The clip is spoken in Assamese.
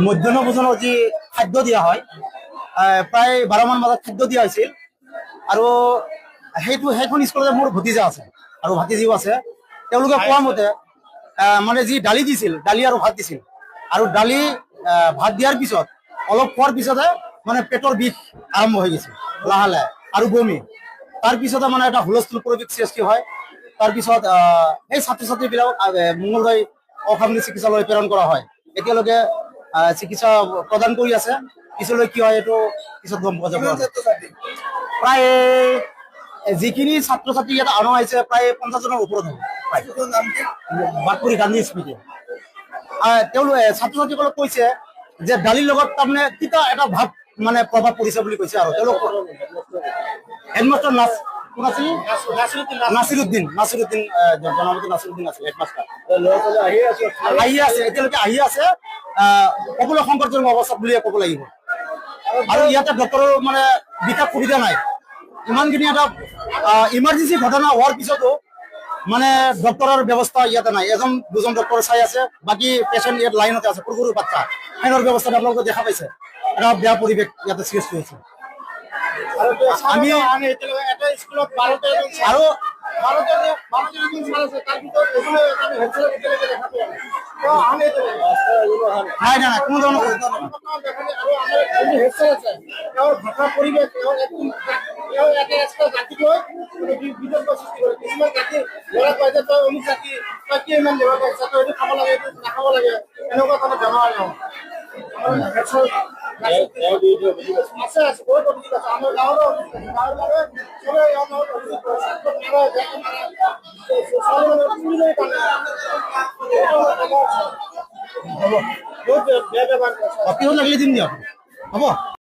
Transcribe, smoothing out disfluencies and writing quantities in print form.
মধ্যাহ্ন ভোজনৰ যি খাদ্য দিয়া হয় প্ৰায় 12মান বজাত খাদ্য দিয়া হৈছিল আৰু সেইখন স্কুলতে মোৰ ভতিজা আছে আৰু ভাতিজিও আছে। তেওঁলোকে কোৱা মতে মানে যি দালি দিছিল, দালি আৰু ভাত দিছিল আৰু দালি ভাত দিয়াৰ পিছত অলপ খোৱাৰ পিছতে মানে পেটৰ বিষ আৰম্ভ হৈ গৈছিল লাহে লাহে আৰু বমি। তাৰপিছতে মানে এটা হুলস্থুল পৰিৱেশ সৃষ্টি হয়। তাৰপিছত এই ছাত্ৰ ছাত্ৰীবিলাকক মঙলদৈ অসামৰিক চিকিৎসালয় প্ৰেৰণ কৰা হয়। এতিয়ালৈকে চিকিৎসা প্ৰদান কৰি আছে। পিছলৈ কি হয় এইটো পিছত গম পোৱা যাব। প্ৰায় যিখিনি ছাত্ৰ ছাত্ৰী ইয়াত অনা হৈছে প্ৰায় 50জনৰ ওপৰত হ'ব। বাটপুৰি গান্ধী স্মৃতি তেওঁলোকে ছাত্ৰ ছাত্ৰীসকলক কৈছে যে দালিৰ লগত তাৰমানে তিতা এটা ভাৱ মানে প্ৰভাৱ পৰিছে বুলি কৈছে। আৰু তেওঁলোক হেডমাষ্টাৰ কোন আছিল? নাছিৰুদ্দিন জনামতে নাছিৰুদ্দিন আছিল হেডমাষ্টাৰ। আহি আছে এতিয়ালৈকে আহি আছে সকলো সংকটজনক অৱস্থাত বুলিয়ে ক'ব লাগিব। আৰু ইয়াতে ডক্টৰৰ মানে বিশেষ সুবিধা নাই। ইমানখিনি এটা ইমাৰ্জেঞ্চি ঘটনা হোৱাৰ পিছতো মানে ডক্টৰৰ ব্যৱস্থা ইয়াতে নাই। এজন দুজন ডক্টৰ চাই আছে, বাকী পেচেণ্ট ইয়াত লাইনতে আছে। সৰু সৰু বাচ্চা ফেনৰ ব্যৱস্থা আপোনালোকে দেখা পাইছে। এটা বেয়া পৰিৱেশ ইয়াতে সৃষ্টি হৈছে। আমি আৰু নাই নাই নাই কোনো ধৰণৰ লাগিলে দিম দিয়ক হ'ব।